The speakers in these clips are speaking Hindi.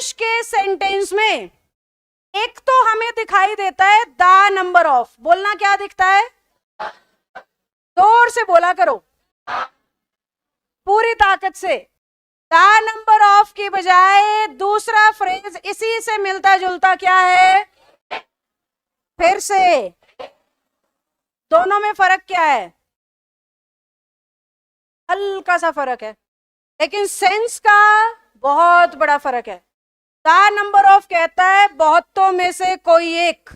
इंग्लिश के सेंटेंस में एक तो हमें दिखाई देता है द नंबर ऑफ, बोलना क्या दिखता है, जोर से बोला करो पूरी ताकत से। द नंबर ऑफ की बजाय दूसरा फ्रेज इसी से मिलता जुलता क्या है, फिर से। दोनों में फर्क क्या है, हल्का सा फर्क है, लेकिन सेंस का बहुत बड़ा फर्क है। द नंबर ऑफ कहता है बहुतों में से कोई एक,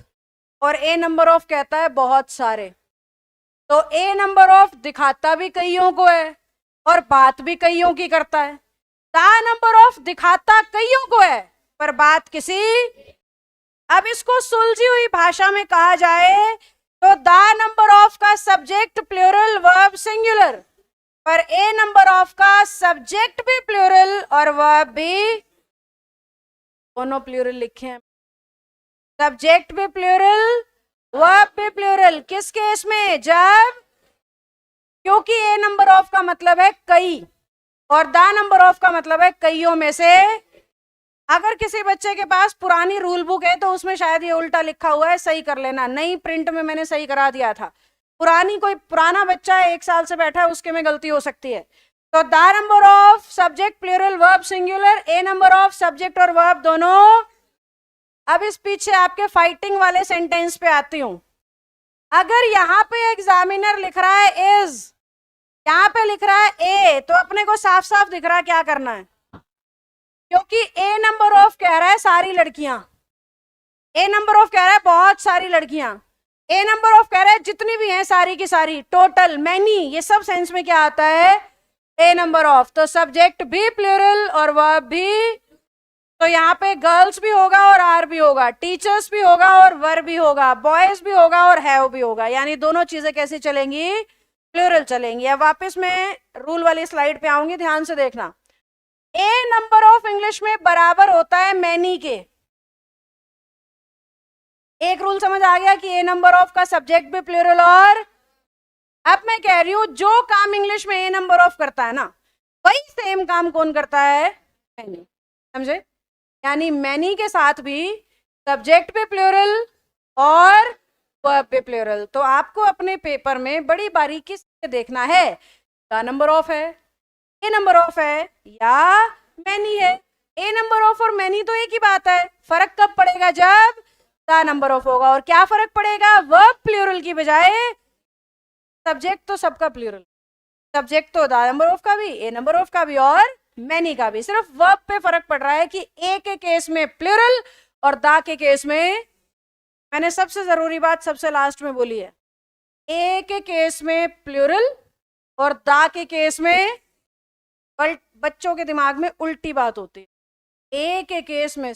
और ए नंबर ऑफ कहता है बहुत सारे। तो ए नंबर ऑफ दिखाता भी कईयों को है और बात भी कईयों की करता है। द नंबर ऑफ दिखाता कईयों को है पर बात किसी। अब इसको सुलझी हुई भाषा में कहा जाए तो द नंबर ऑफ का सब्जेक्ट प्लूरल वर्ब सिंगुलर, पर ए नंबर ऑफ का सब्जेक्ट भी प्लूरल और वर्ब भी, दोनों प्लूरल लिखे हैं, सब्जेक्ट भी प्लूरल वर्ब भी प्लूरल। किस केस में, जब, क्योंकि ए नंबर ऑफ का मतलब है कई और द नंबर ऑफ का मतलब है कईयों में से। अगर किसी बच्चे के पास पुरानी रूल बुक है तो उसमें शायद ये उल्टा लिखा हुआ है, सही कर लेना, नई प्रिंट में मैंने सही करा दिया था। पुरानी, कोई पुराना बच्चा है 1 साल से बैठा है, उसके में गलती हो सकती है। तो the number of subject plural verb singular, a number of subject और वर्ब दोनों। अब इस पीछे आपके फाइटिंग वाले सेंटेंस पे आती हूं। अगर यहाँ पे एग्जामिनर लिख रहा है इज, यहाँ पे लिख रहा है ए, तो अपने को साफ साफ दिख रहा है क्या करना है, क्योंकि ए नंबर ऑफ कह रहा है सारी लड़कियां, ए नंबर ऑफ कह रहा है बहुत सारी लड़कियां, ए नंबर ऑफ कह रहा है जितनी भी हैं सारी की सारी, टोटल, मैनी, ये सब सेंस में क्या आता है, ए नंबर ऑफ। तो सब्जेक्ट भी प्लूरल और वर्ब भी, तो यहाँ पे गर्ल्स भी होगा और आर भी होगा, टीचर्स भी होगा और वर भी होगा, बॉयज भी होगा और हैव भी होगा, यानी दोनों चीजें कैसी चलेंगी, प्लूरल चलेंगी। अब वापस मैं रूल वाली स्लाइड पे आऊंगी, ध्यान से देखना। ए नंबर ऑफ इंग्लिश में बराबर होता है मैनी के। एक रूल समझ आ गया कि ए नंबर ऑफ का सब्जेक्ट भी प्लूरल और, अब मैं कह रही हूं जो काम इंग्लिश में ए नंबर ऑफ करता है ना, वही सेम काम कौन करता है, मैनी, समझे। यानी मैनी के साथ भी सब्जेक्ट भी प्लूरल और वर्ब भी प्लूरल। तो आपको अपने पेपर में बड़ी बारीकी से देखना है, क्या नंबर ऑफ है, ए नंबर ऑफ है या मैनी है। ए नंबर ऑफ और मैनी तो एक ही बात है, फर्क कब पड़ेगा, जब द नंबर ऑफ होगा। और क्या फर्क पड़ेगा, वर्ब प्लूरल की बजाय सब्जेक्ट तो सबका प्लूरल, सब्जेक्ट तो द नंबर ऑफ का भी, ए नंबर ऑफ का भी और मैनी का भी, सिर्फ वर्ब पे फर्क पड़ रहा है कि ए के केस में प्लूरल और द के केस में, मैंने सबसे जरूरी बात सबसे लास्ट में बोली है, ए के केस में प्लूरल और द के केस में, बच्चों के दिमाग में उल्टी बात होती है, ए के केस में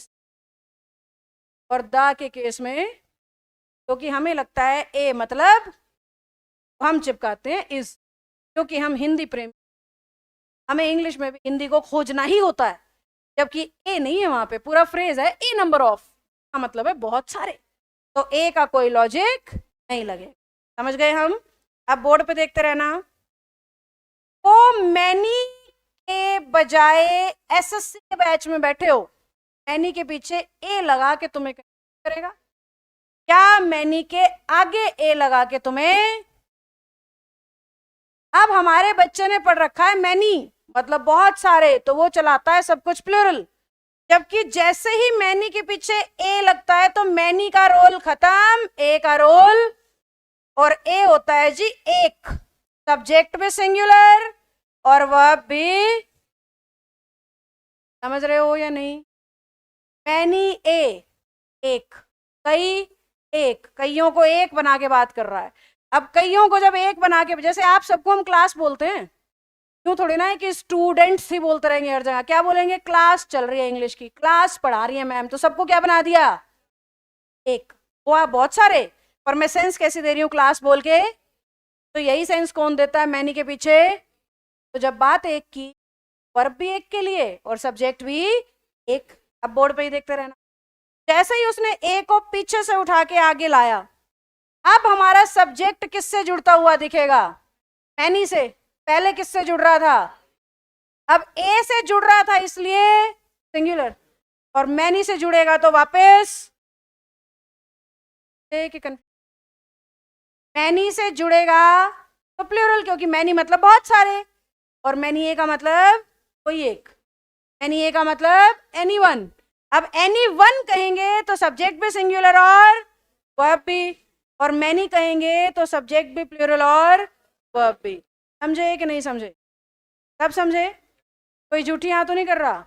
और द के केस में, क्योंकि हमें लगता है ए मतलब हम चिपकाते हैं इस, क्योंकि हम हिंदी प्रेमी, हमें इंग्लिश में भी हिंदी को खोजना ही होता है, जबकि ए नहीं है, वहां पे पूरा फ्रेज है ए नंबर ऑफ का मतलब है बहुत सारे, तो ए का कोई लॉजिक नहीं लगे। समझ गए हम। अब बोर्ड पे देखते रहना। तो मैनी के बजाय एसएससी के बैच में बैठे हो, मैनी के पीछे ए लगा के तुम्हें करेगा क्या, मैनी के आगे ए लगा के तुम्हें। अब हमारे बच्चे ने पढ़ रखा है मैनी मतलब बहुत सारे, तो वो चलाता है सब कुछ प्लूरल, जबकि जैसे ही मैनी के पीछे ए लगता है तो मैनी का रोल खत्म, ए का रोल, और ए होता है जी एक, सब्जेक्ट भी सिंगुलर और वर्ब भी, समझ रहे हो या नहीं। मैनी ए, एक, कई एक, कईयों को एक बना के बात कर रहा है। अब कईयों को जब एक बना के, जैसे आप सबको हम क्लास बोलते हैं, क्यों थोड़ी ना है कि स्टूडेंट्स ही बोलते रहेंगे हर जगह, क्या बोलेंगे, क्लास चल रही है इंग्लिश की, क्लास पढ़ा रही है मैम, तो सबको क्या बना दिया, एक। वो आप बहुत सारे, पर मैं सेंस कैसे दे रही हूँ क्लास बोल के, तो यही सेंस कौन देता है, मैनी के पीछे। तो जब बात एक की, वर्ब भी एक के लिए और सब्जेक्ट भी एक। अब बोर्ड पे ही देखते रहना। जैसे ही उसने ए को पीछे से उठा के आगे लाया, अब हमारा सब्जेक्ट किससे जुड़ता हुआ दिखेगा, मैनी से। पहले किससे जुड़ रहा था, अब ए से जुड़ रहा था इसलिए सिंगुलर, और मैनी से जुड़ेगा तो वापस मैनी से जुड़ेगा तो प्लूरल, क्योंकि मैनी मतलब बहुत सारे, और मैनी ए का मतलब कोई एक, मैनी ए का मतलब एनीवन। अब एनीवन कहेंगे तो सब्जेक्ट भी सिंगुलर और वर्ब भी, और मैनी कहेंगे तो सब्जेक्ट भी प्लूरल और वर्ब भी। समझे कि नहीं समझे? सब समझे? कोई झूठी हाँ तो नहीं कर रहा?